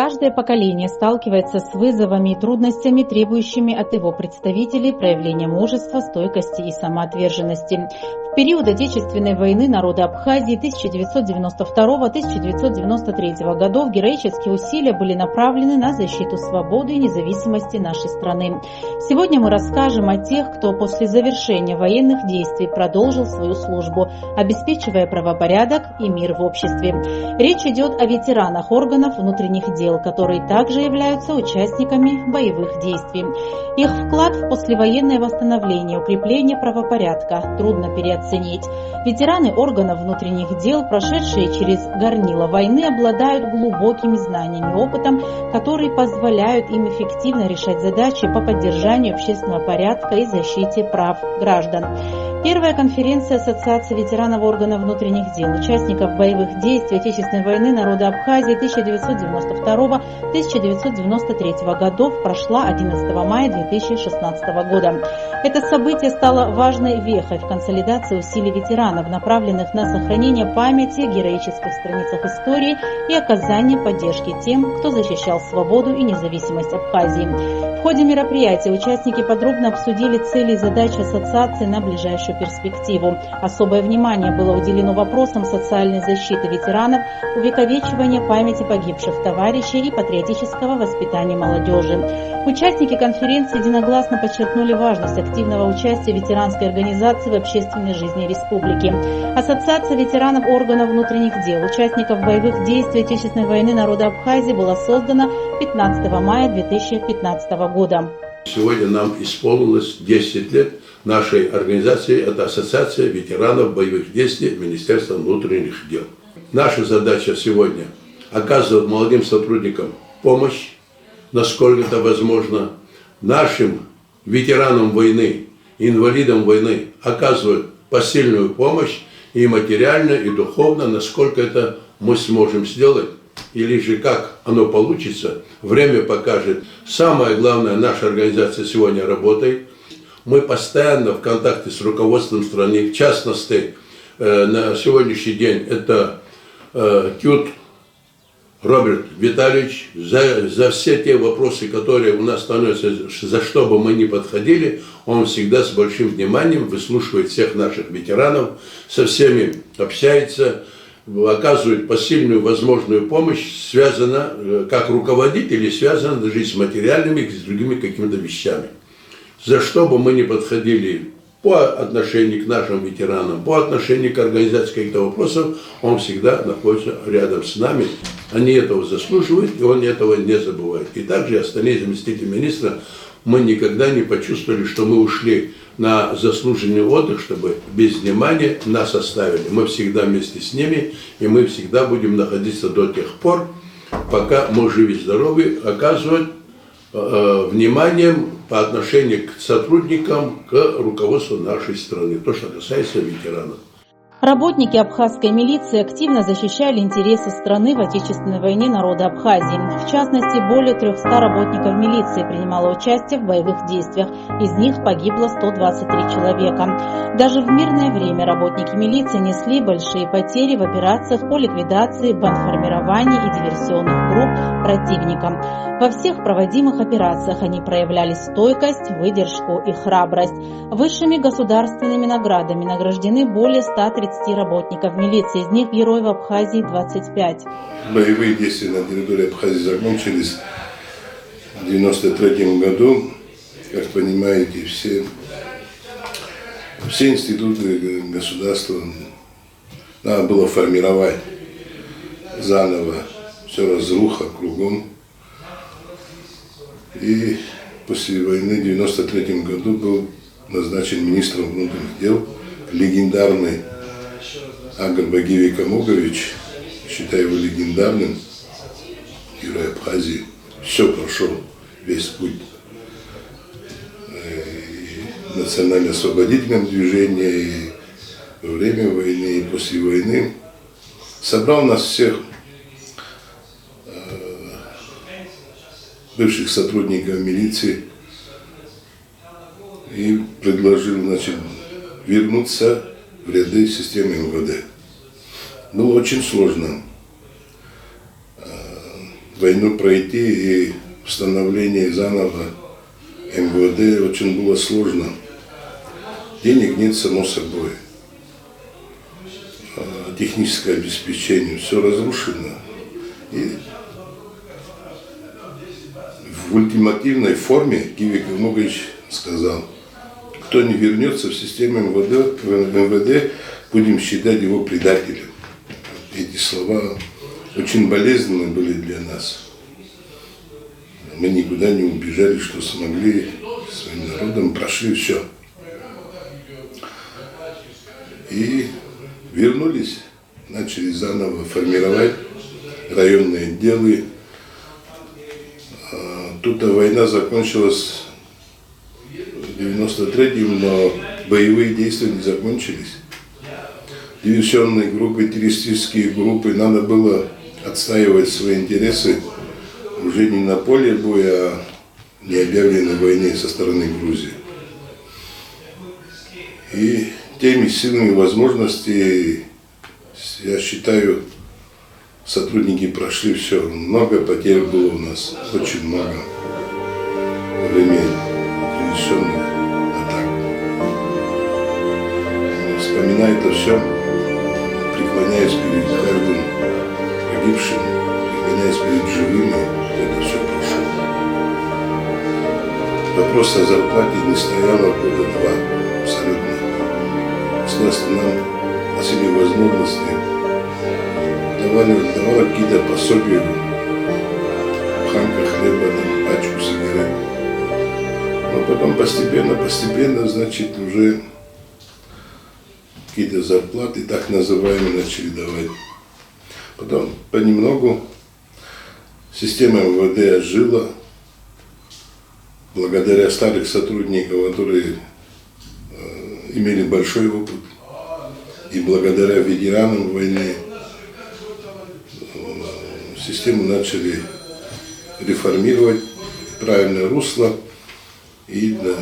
Каждое поколение сталкивается с вызовами и трудностями, требующими от его представителей проявления мужества, стойкости и самоотверженности. В период Отечественной войны народы Абхазии 1992-1993 годов героические усилия были направлены на защиту свободы и независимости нашей страны. Сегодня мы расскажем о тех, кто после завершения военных действий продолжил свою службу, обеспечивая правопорядок и мир в обществе. Речь идет о ветеранах органов внутренних дел, которые также являются участниками боевых действий. Их вклад в послевоенное восстановление, укрепление правопорядка трудно переоценить. Ветераны органов внутренних дел, прошедшие через горнило войны, обладают глубокими знаниями и опытом, которые позволяют им эффективно решать задачи по поддержанию общественного порядка и защите прав граждан. Первая конференция Ассоциации ветеранов органов внутренних дел, участников боевых действий Отечественной войны народа Абхазии 1992-1993 годов прошла 11 мая 2016 года. Это событие стало важной вехой в консолидации усилий ветеранов, направленных на сохранение памяти о героических страницах истории и оказание поддержки тем, кто защищал свободу и независимость Абхазии. В ходе мероприятия участники подробно обсудили цели и задачи ассоциации на ближайшую перспективу. Особое внимание было уделено вопросам социальной защиты ветеранов, увековечивания памяти погибших товарищей и патриотического воспитания молодежи. Участники конференции единогласно подчеркнули важность активного участия ветеранской организации в общественной жизни республики. Ассоциация ветеранов органов внутренних дел, участников боевых действий Отечественной войны народа Абхазии была создана 15 мая 2015 года. Сегодня нам исполнилось 10 лет нашей организации, это Ассоциация ветеранов боевых действий Министерства внутренних дел. Наша задача сегодня оказывать молодым сотрудникам помощь, насколько это возможно, нашим ветеранам войны, инвалидам войны оказывать посильную помощь и материально, и духовно, насколько это мы сможем сделать. Или же как оно получится, время покажет. Самое главное, наша организация сегодня работает. Мы постоянно в контакте с руководством страны, в частности, на сегодняшний день это Тют Роберт Витальевич, за все те вопросы, которые у нас становятся, за что бы мы ни подходили, он всегда с большим вниманием выслушивает всех наших ветеранов, со всеми общается, оказывает посильную возможную помощь, связана как руководитель, связана даже с материальными и с другими какими-то вещами. За что бы мы ни подходили по отношению к нашим ветеранам, по отношению к организации каких-то вопросов, он всегда находится рядом с нами. Они этого заслуживают, и он этого не забывает. И также остальные заместители министра, мы никогда не почувствовали, что мы ушли на заслуженный отдых, чтобы без внимания нас оставили. Мы всегда вместе с ними, и мы всегда будем находиться до тех пор, пока мы живы и здоровы, оказывать вниманием по отношению к сотрудникам, к руководству нашей страны, то, что касается ветеранов. Работники абхазской милиции активно защищали интересы страны в Отечественной войне народа Абхазии. В частности, более 300 работников милиции принимало участие в боевых действиях. Из них погибло 123 человека. Даже в мирное время работники милиции несли большие потери в операциях по ликвидации бандформирований и диверсионных групп противника. Во всех проводимых операциях они проявляли стойкость, выдержку и храбрость. Высшими государственными наградами награждены более 130 работников милиции, из них героев Абхазии 25. Боевые действия на территории Абхазии закончились в 1993 году. Как понимаете, все институты государства надо было формировать заново, все разруха кругом. И после войны в 1993 году был назначен министром внутренних дел легендарный Агарбагиев Камугович, считаю его легендарным, герой Абхазии. Все прошел, весь путь и национально-освободительном движении, и во время войны, и после войны. Собрал нас всех, бывших сотрудников милиции, и предложил, вернуться в ряды системы МВД. Было очень сложно. войну пройти и восстановление заново МВД очень было сложно. Денег нет, само собой. Техническое обеспечение, все разрушено. И в ультимативной форме Гиви Калмугович сказал: кто не вернется в систему МВД, будем считать его предателем. Эти слова очень болезненны были для нас. Мы никуда не убежали, что смогли, своим народом прошли все. И вернулись, начали заново формировать районные отделы. Тут война закончилась в 93-м, но боевые действия не закончились. Диверсионные группы, террористические группы, надо было отстаивать свои интересы уже не на поле боя, а не объявленной войне со стороны Грузии. И теми силами возможностей, я считаю, сотрудники прошли все. Много потерь было у нас, очень много во время диверсионных атак. Вспоминая это все, преклоняюсь перед каждым погибшим, преклоняюсь перед живыми, это все прошло. Вопрос о зарплате не стояло года два, абсолютно. Государство нам носили возможности, давало какие-то пособия, буханка хлеба, там, пачку сигарет. Но потом постепенно, значит, уже какие-то зарплаты, так называемые, начали давать. Потом понемногу система МВД ожила, благодаря старых сотрудникам, которые имели большой опыт, и благодаря ветеранам войны систему начали реформировать в правильное русло. И в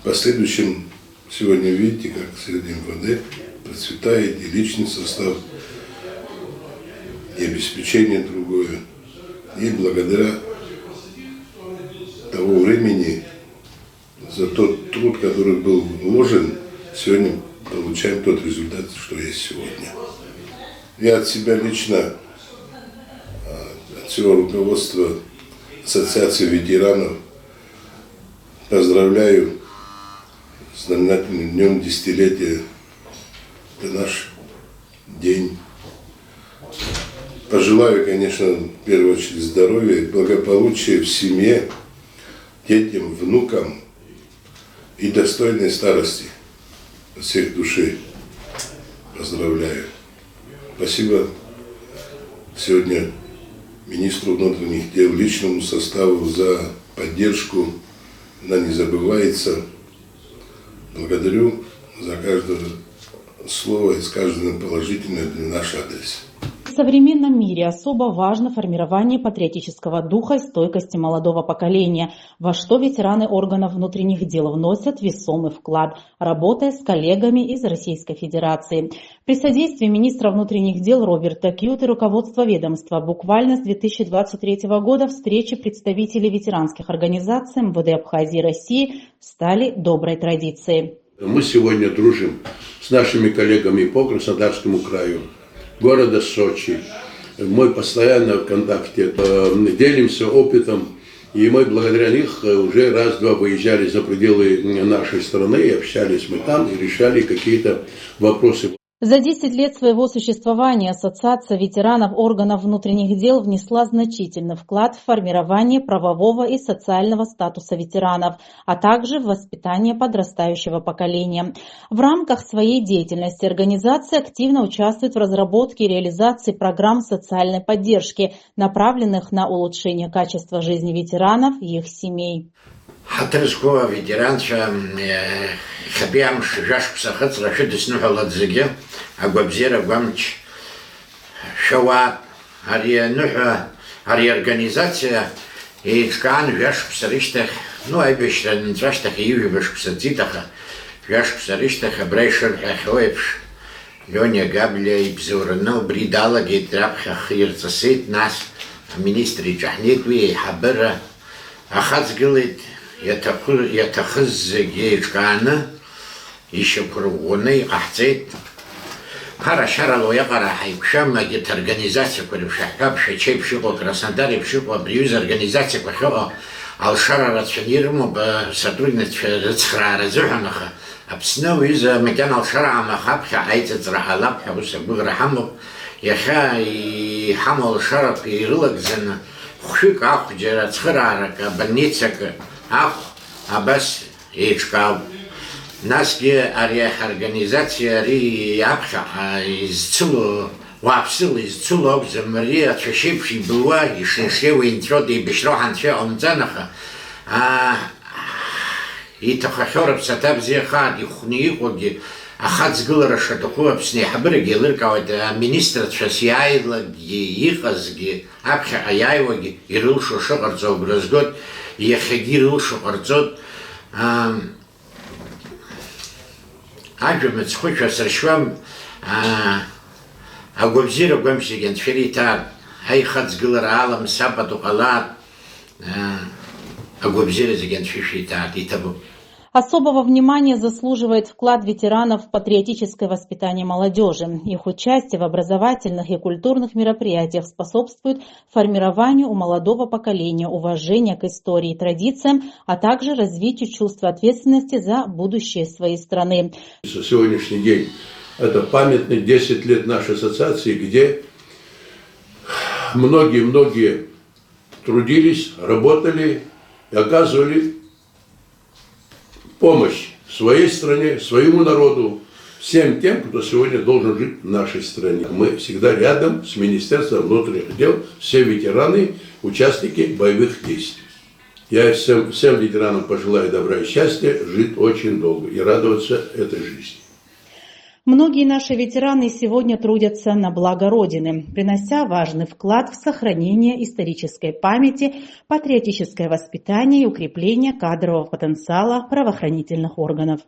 последующем сегодня видите, как среди МВД процветает и личный состав, и обеспечение другое. И благодаря того времени, за тот труд, который был вложен, сегодня получаем тот результат, что есть сегодня. Я от себя лично, от всего руководства Ассоциации ветеранов поздравляю с знаменательным днем десятилетия. Это наш день. Пожелаю, конечно, в первую очередь здоровья, благополучия в семье, детям, внукам и достойной старости. От всех души поздравляю. Спасибо сегодня министру внутренних дел, личному составу за поддержку. Она не забывается. Благодарю за каждое слово и сказанное положительное для наш адрес. В современном мире особо важно формирование патриотического духа и стойкости молодого поколения, во что ветераны органов внутренних дел вносят весомый вклад, работая с коллегами из Российской Федерации. При содействии министра внутренних дел Роберта Кьют и руководства ведомства буквально с 2023 года встречи представителей ветеранских организаций МВД Абхазии и России стали доброй традицией. Мы сегодня дружим с нашими коллегами по Краснодарскому краю, города Сочи. Мы постоянно в контакте, делимся опытом, и мы благодаря них уже раз-два выезжали за пределы нашей страны, и общались мы там и решали какие-то вопросы. За 10 лет своего существования Ассоциация ветеранов органов внутренних дел внесла значительный вклад в формирование правового и социального статуса ветеранов, а также в воспитание подрастающего поколения. В рамках своей деятельности организация активно участвует в разработке и реализации программ социальной поддержки, направленных на улучшение качества жизни ветеранов и их семей. Хатырского ветеранша хабиам шашк сахат рашид снухалат зиге агвабзера гамч шава ари организация и скан жашк сариштах ну айбешран трашта хиюи башк сатитаха жашк сариштах брейшер хойпш Лёня Габля и Бзурно бридала гейтрапха хирцасит нас министри Джахнетви, Хабера, Ахацгилит, Ятахызги Джгана, еще Кургуны, Ахцет, Харашарало Ягара Хайкшам, где-то организация, Куршахаб, Шечеп, Шико, Краснодаре, Шико, Брюз, организация, Кахова, Алшара Рационирому, сотрудничество с Разуханаха, Апснов из Макян Алшара Амахабха, Айцет Рахалабха, Бусабуграхамов, Яха и Хамал Шарап и Рылакзена, Хшик Ах, Джерацхарарака, Больницака, Ах, Абас, Ичкав. Наски Ариях организация Ри Абха из Цулу, Вапсил из Цулок, Замария, Чашипши Буа, и Шиншевы Интроды, и Бешроханче Омзанаха, и Тахахоров Сатабзиха, и Хуниихоги, Ахацгулраша такое псни Хабриги, Лыркавада, министр Часьяйлаги, Ихазги, Абха Аяеваги, и Рулшу Шохарцов Бразгот, и Яхаги Рулшу Харцот, Аджумец хочет срещам Агубзира Гомсиген Ферита Айхацгулра Алам Сапату Алат Агубзира Зиген Фишита и табу. Особого внимания заслуживает вклад ветеранов в патриотическое воспитание молодежи. Их участие в образовательных и культурных мероприятиях способствует формированию у молодого поколения уважения к истории и традициям, а также развитию чувства ответственности за будущее своей страны. Сегодняшний день это памятный 10 лет нашей ассоциации, где многие трудились, работали и оказывали помощь своей стране, своему народу, всем тем, кто сегодня должен жить в нашей стране. Мы всегда рядом с Министерством внутренних дел, все ветераны, участники боевых действий. Я всем ветеранам пожелаю добра и счастья, жить очень долго и радоваться этой жизни. Многие наши ветераны сегодня трудятся на благо Родины, принося важный вклад в сохранение исторической памяти, патриотическое воспитание и укрепление кадрового потенциала правоохранительных органов.